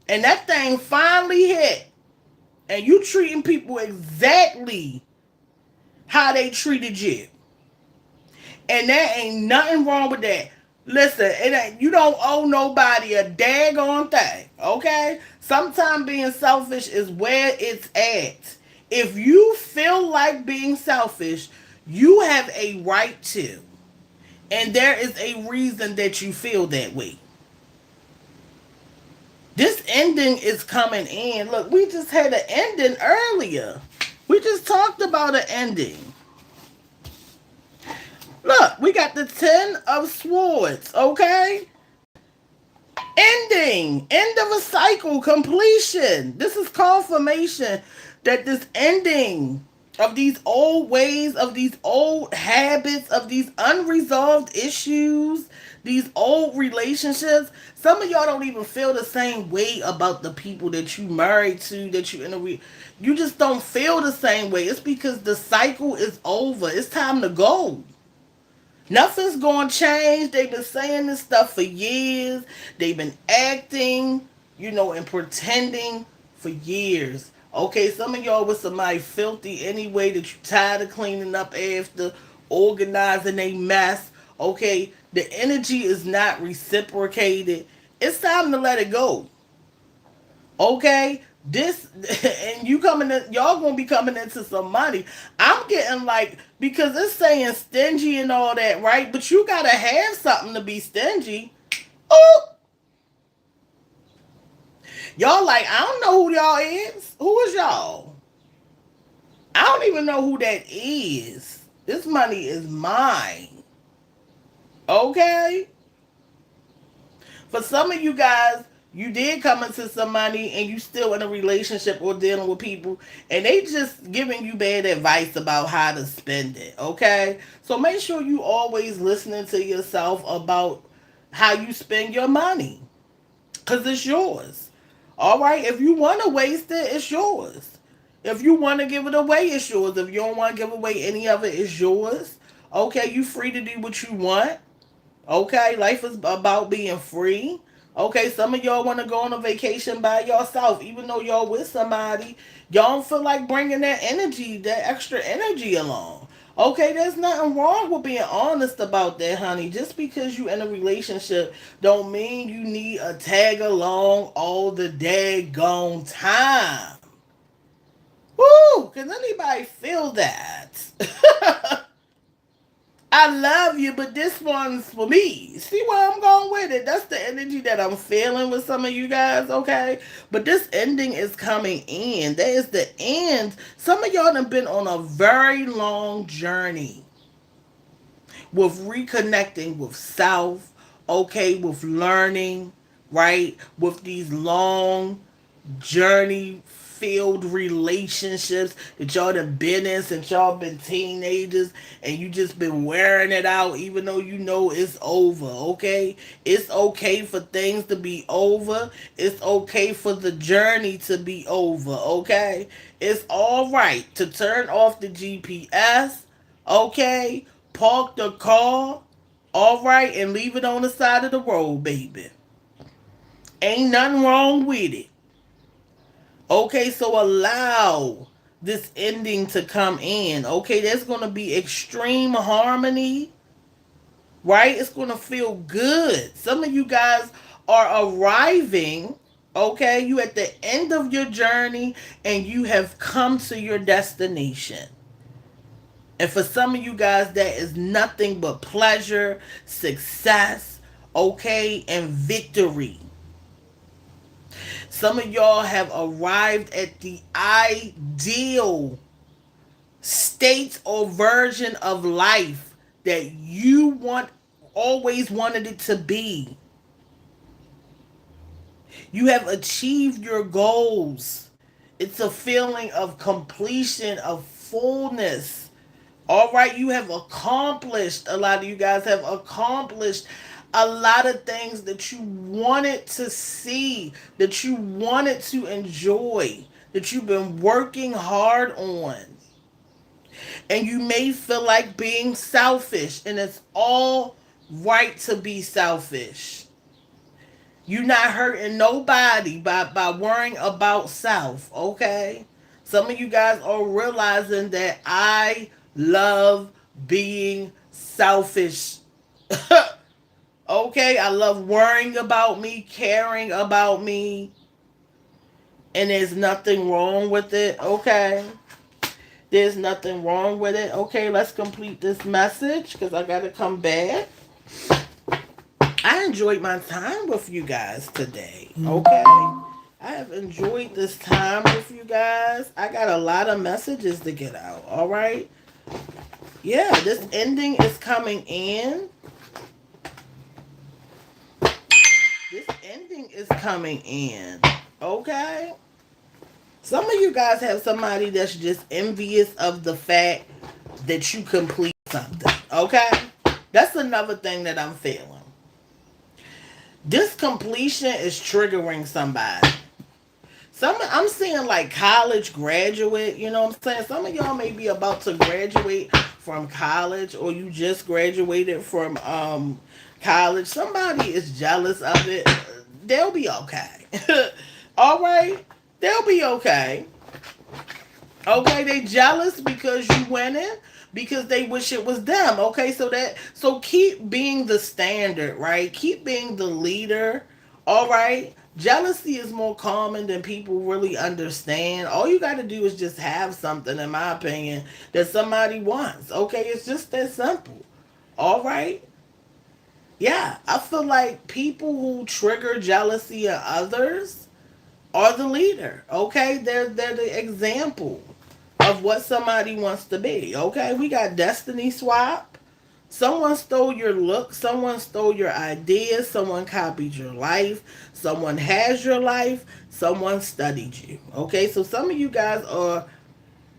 And that thing finally hit. And you treating people exactly how they treated you. And there ain't nothing wrong with that. Listen, it ain't, you don't owe nobody a daggone thing, okay? Sometimes being selfish is where it's at. If you feel like being selfish, you have a right to. And there is a reason that you feel that way. This ending is coming in. Look, we just had an ending earlier. We just talked about an ending. Look, we got the Ten of Swords, okay? Ending. End of a cycle. Completion. This is confirmation that this ending of these old ways, of these old habits, of these unresolved issues, these old relationships. Some of y'all don't even feel the same way about the people that you married to, that you in a you just don't feel the same way. It's because the cycle is over. It's time to go. Nothing's gonna change. They've been saying this stuff for years. They've been acting, and pretending for years. Okay, some of y'all with somebody filthy anyway that you tired of cleaning up after, organizing a mess. Okay, the energy is not reciprocated. It's time to let it go. Okay, this and you coming in, y'all gonna be coming into some money. I'm getting like, because it's saying stingy and all that, right? But you gotta have something to be stingy. Oh, y'all like, I don't know who y'all is. Who is y'all? I don't even know who that is. This money is mine. Okay, for some of you guys, you did come into some money and you still in a relationship or dealing with people and they just giving you bad advice about how to spend it, okay? So make sure you always listening to yourself about how you spend your money, because it's yours. All right? If you want to waste it, it's yours. If you want to give it away, it's yours. If you don't want to give away any of it, it's yours. Okay, you free to do what you want. Okay, life is about being free. Okay, some of y'all want to go on a vacation by yourself, even though y'all with somebody. Y'all don't feel like bringing that energy, that extra energy along. Okay, there's nothing wrong with being honest about that, honey. Just because you in a relationship don't mean you need a tag along all the daggone time. Woo! Can anybody feel that? I love you, but this one's for me. See where I'm going with it? That's the energy that I'm feeling with some of you guys, okay? But this ending is coming in. That is the end. Some of y'all have been on a very long journey with reconnecting with self, okay, with learning, right? With these long journey filled relationships that y'all done been in since y'all been teenagers, and you just been wearing it out even though you know it's over, okay? It's okay for things to be over. It's okay for the journey to be over, okay? It's all right to turn off the GPS, okay? Park the car, all right, and leave it on the side of the road, baby. Ain't nothing wrong with it. Okay, so allow this ending to come in. Okay, there's going to be extreme harmony, right? It's going to feel good. Some of you guys are arriving, okay? You at the end of your journey and you have come to your destination. And for some of you guys, that is nothing but pleasure, success, okay, and victory. Some of y'all have arrived at the ideal state or version of life that you always wanted it to be. You have achieved your goals. It's a feeling of completion, of fullness. All right, you have accomplished, a lot of you guys have accomplished a lot of things that you wanted to see, that you wanted to enjoy, that you've been working hard on. And you may feel like being selfish, and it's all right to be selfish. You're not hurting nobody by worrying about self, okay? Some of you guys are realizing that I love being selfish. Okay, I love worrying about me, caring about me, and there's nothing wrong with it, okay? There's nothing wrong with it. Okay, let's complete this message because I got to come back. I enjoyed my time with you guys today. Okay. I have enjoyed this time with you guys. I got a lot of messages to get out. All right. Yeah, this ending is coming in. This ending is coming in. Okay. Some of you guys have somebody that's just envious of the fact that you complete something. Okay. That's another thing that I'm feeling. This completion is triggering somebody. I'm seeing like college graduate, you know what I'm saying? Some of y'all may be about to graduate from college, or you just graduated from college. Somebody is jealous of it. They'll be okay. All right? They'll be okay. Okay, they jealous because you winning, because they wish it was them. Okay, so keep being the standard, right? Keep being the leader. All right. Jealousy is more common than people really understand. All you got to do is just have something, in my opinion, that somebody wants. Okay, it's just that simple. All right. Yeah, I feel like people who trigger jealousy in others are the leader. Okay, they're the example of what somebody wants to be. Okay, we got destiny swap. Someone stole your look, someone stole your ideas, someone copied your life, someone has your life, someone studied you. Okay, so some of you guys are,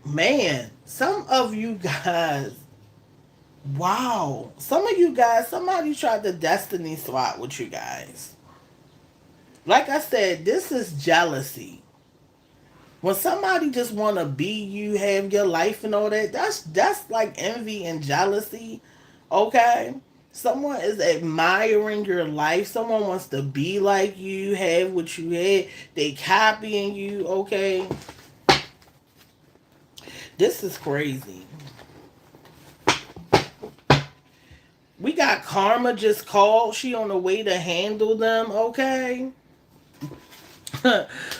man, some of you guys, wow, some of you guys, somebody tried to destiny swap with you guys. Like I said, this is jealousy. When somebody just want to be you, have your life and all that, that's like envy and jealousy. Okay? Someone is admiring your life. Someone wants to be like you, have what you had. They copying you, okay? This is crazy. We got Karma just called. She on the way to handle them, okay?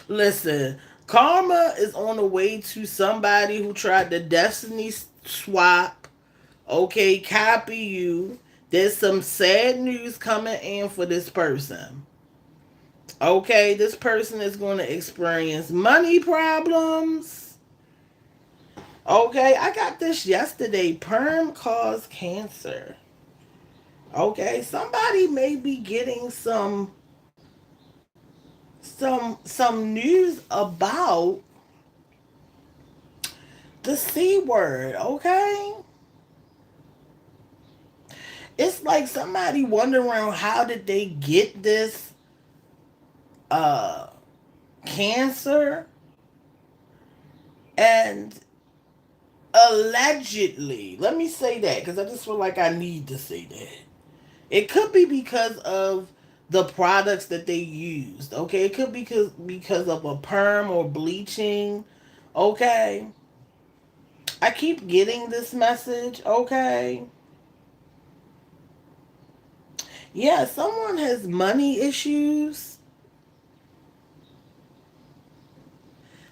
Listen, Karma is on the way to somebody who tried to destiny swap, okay, copy you. There's some sad news coming in for this person. Okay, this person is going to experience money problems. Okay, I got this yesterday. Perm caused cancer. Okay, somebody may be getting some news about the C word, okay? It's like somebody wondering how did they get this uh cancer, and allegedly, let me say that because I just feel like I need to say that. It could be because of the products that they used. Okay, it could be because of a perm or bleaching. Okay, I keep getting this message. Okay, yeah, someone has money issues.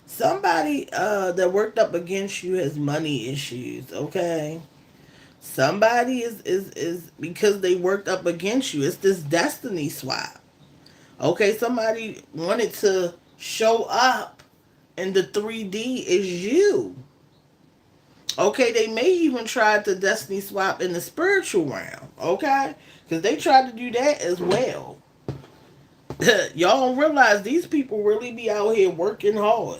Somebody that worked up against you has money issues. Okay, somebody is because they worked up against you. It's this destiny swap. Okay, somebody wanted to show up in the 3D is you. Okay, they may even try to destiny swap in the spiritual realm. Okay, because they tried to do that as well. Y'all don't realize these people really be out here working hard.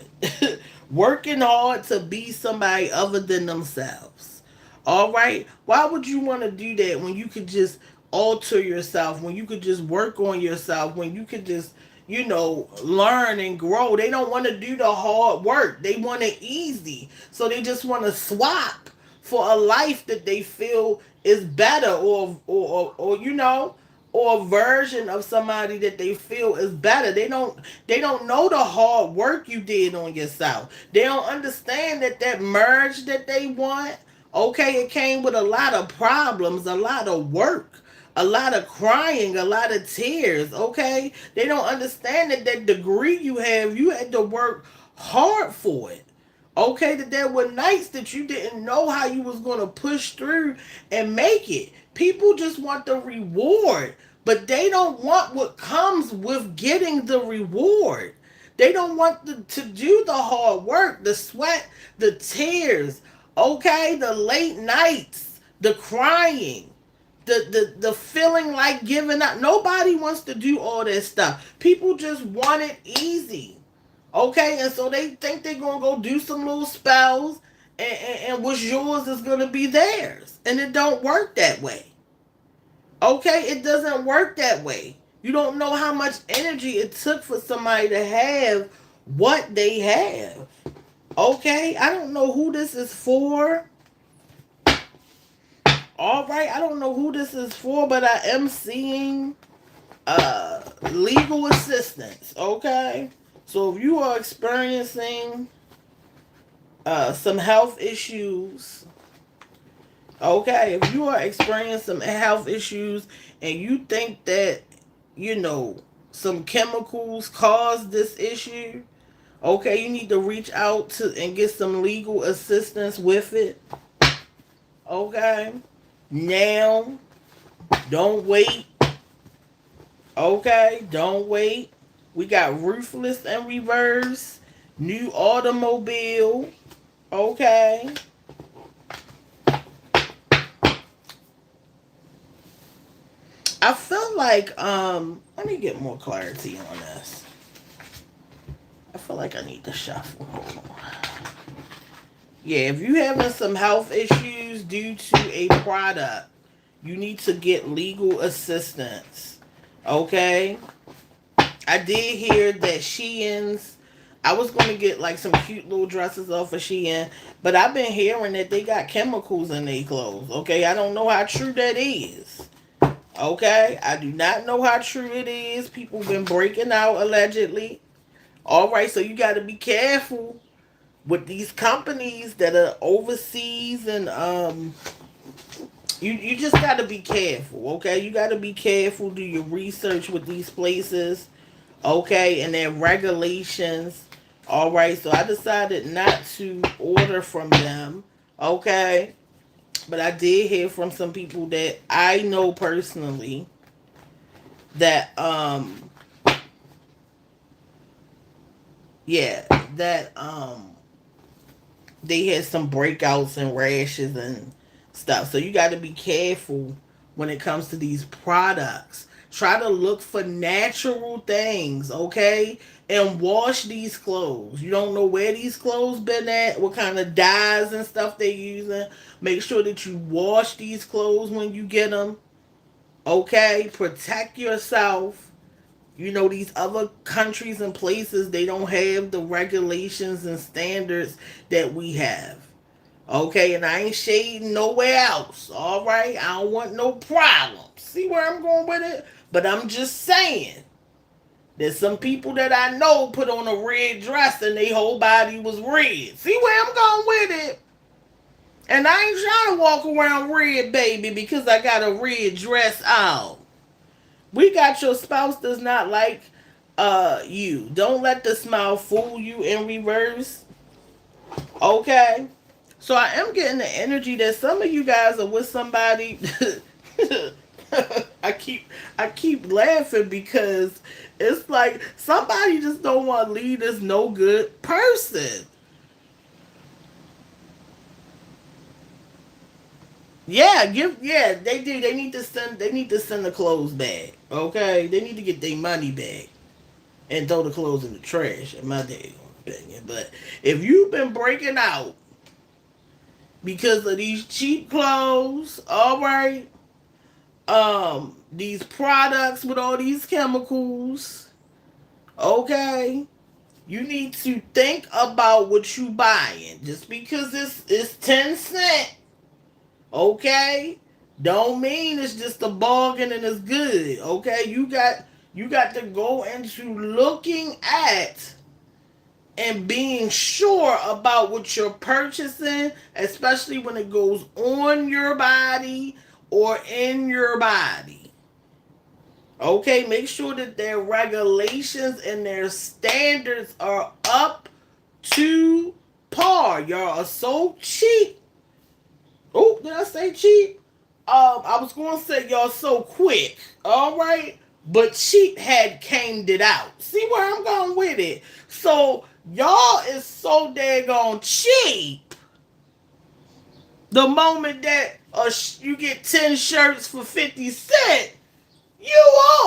Working hard to be somebody other than themselves. All right? Why would you want to do that when you could just alter yourself, when you could just work on yourself, when you could just, learn and grow? They don't want to do the hard work. They want it easy. So they just want to swap for a life that they feel is better, or or a version of somebody that they feel is better. They don't know the hard work you did on yourself. They don't understand that merge that they want. Okay, it came with a lot of problems, a lot of work, a lot of crying, a lot of tears. Okay, they don't understand that degree you have, you had to work hard for it. Okay, that there were nights that you didn't know how you was going to push through and make it. People just want the reward, but they don't want what comes with getting the reward. They don't want to do the hard work, the sweat, the tears, okay, the late nights, the crying, the feeling like giving up. Nobody wants to do all that stuff. People just want it easy. Okay, and so they think they're gonna go do some little spells, and what's yours is gonna be theirs. And it don't work that way. Okay, it doesn't work that way. You don't know how much energy it took for somebody to have what they have. Okay, I don't know who this is for. All right, I don't know who this is for, but I am seeing legal assistance. Okay, so if you are experiencing some health issues, okay, if you are experiencing some health issues and you think that, you know, some chemicals cause this issue, okay, you need to reach out to and get some legal assistance with it. Okay, now, don't wait. Okay, don't wait. We got Ruthless and Reverse, new automobile. Okay. I feel like let me get more clarity on this. I feel like I need to shuffle. Hold on. Yeah, if you having some health issues due to a product, you need to get legal assistance. Okay? I did hear that Shein's. I was going to get like some cute little dresses off of Shein, but I've been hearing that they got chemicals in their clothes. Okay, I don't know how true that is. Okay, I do not know how true it is. People been breaking out allegedly. All right, so you got to be careful with these companies that are overseas, and you just got to be careful. Okay, you got to be careful. Do your research with these places. Okay, and their regulations. All right, so I decided not to order from them. Okay, but I did hear from some people that I know personally that yeah, that they had some breakouts and rashes and stuff. So you got to be careful when it comes to these products. Try to look for natural things, okay? And wash these clothes. You don't know where these clothes been at, what kind of dyes and stuff they're using. Make sure that you wash these clothes when you get them. Okay? Protect yourself. You know, these other countries and places, they don't have the regulations and standards that we have. Okay, and I ain't shading nowhere else. All right, I don't want no problems. See where I'm going with it? But I'm just saying, there's some people that I know put on a red dress and their whole body was red. See where I'm going with it? And I ain't trying to walk around red, baby, because I got a red dress on. We got your spouse does not like you. Don't let the smile fool you in reverse. Okay? So I am getting the energy that some of you guys are with somebody. I keep I keep laughing because it's like somebody just don't want to leave this no good person. Yeah, they do. They need to send the clothes back. Okay? They need to get their money back and throw the clothes in the trash, in my day opinion. But if you've been breaking out because of these cheap clothes, all right, these products with all these chemicals, okay, you need to think about what you buying. Just because it's 10 cent, okay, don't mean it's just a bargain and it's good. Okay, you got to go into looking at and being sure about what you're purchasing, especially when it goes on your body or in your body. Okay, make sure that their regulations and their standards are up to par. Y'all are so cheap. Oh, did I say cheap? I was going to say y'all so quick. All right, but cheap had camed it out. See where I'm going with it? So y'all is so daggone cheap. The moment that you get 10 shirts for 50 cents, you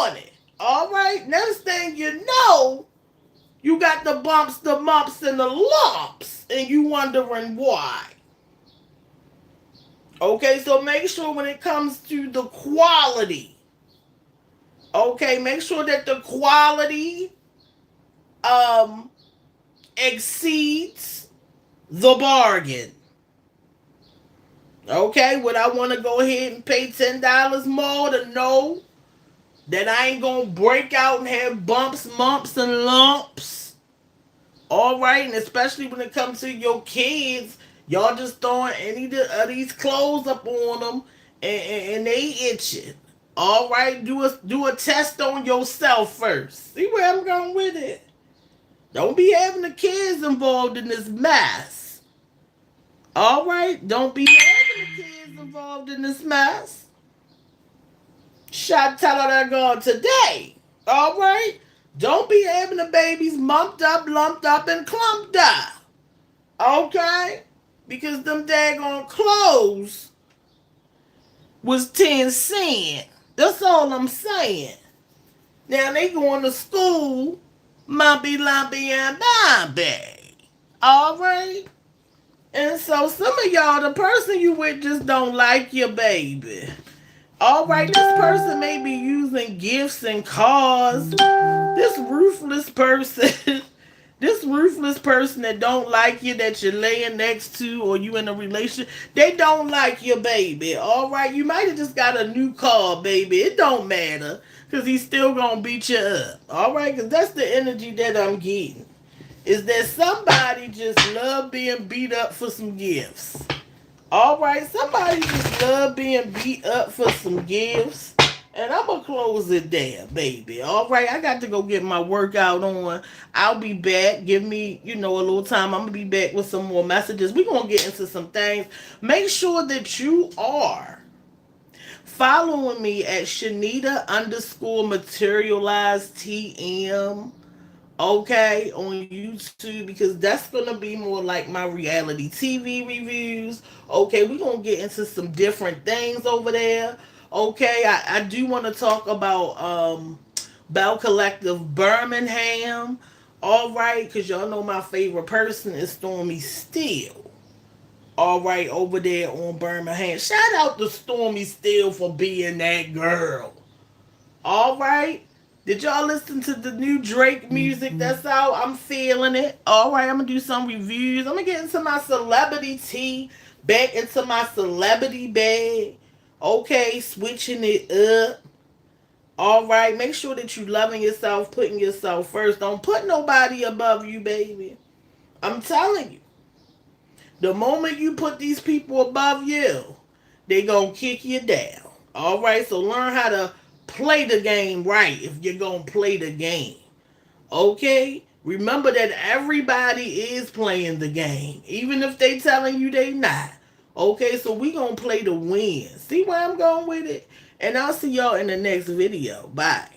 on it. All right. Next thing you know, you got the bumps, the mumps, and the lumps, and you wondering why. Okay, so make sure when it comes to the quality, okay, make sure that the quality um exceeds the bargain. Okay, would I want to go ahead and pay $10 more to know that I ain't gonna break out and have bumps, mumps, and lumps? All right, and especially when it comes to your kids, y'all just throwing any of these clothes up on them, and they itching. All right, do a test on yourself first. See where I'm going with it. Don't be having the kids involved in this mess. All right, don't be having the kids involved in this mess. Shot tell her that going today. All right, don't be having the babies mumped up, lumped up, and clumped up. Okay? Because them daggone clothes was 10 cents. That's all I'm saying. Now they going to school, mumpy, lumpy, and bobby. Alright? And so some of y'all, the person you with just don't like your baby. Alright, this person may be using gifts and cars. This ruthless person this ruthless person that don't like you, that you're laying next to, or you in a relationship, they don't like your baby. All right, you might have just got a new car, baby. It don't matter, because he's still gonna beat you up. All right, because that's the energy that I'm getting. Is that somebody just love being beat up for some gifts? All right, somebody just love being beat up for some gifts. And I'm going to close it there, baby. All right, I got to go get my workout on. I'll be back. Give me, a little time. I'm going to be back with some more messages. We're going to get into some things. Make sure that you are following me at Shanita _materialize TM. Okay, on YouTube, because that's gonna be more like my reality TV reviews. Okay, we're gonna get into some different things over there. Okay, I do want to talk about Bell Collective Birmingham. All right, because y'all know my favorite person is Stormy Steele. All right, over there on Birmingham. Shout out to Stormy Steele for being that girl. All right. Did y'all listen to the new Drake music that's out? I'm feeling it. All right, I'm going to do some reviews. I'm going to get into my celebrity tea, back into my celebrity bag. Okay, switching it up. All right, make sure that you loving yourself, putting yourself first. Don't put nobody above you, baby. I'm telling you, the moment you put these people above you, they gonna kick you down. All right, so learn how to play the game right if you're gonna play the game. Okay? Remember that everybody is playing the game, even if they telling you they not. Okay, so we gonna play to win. See where I'm going with it? And I'll see y'all in the next video. Bye.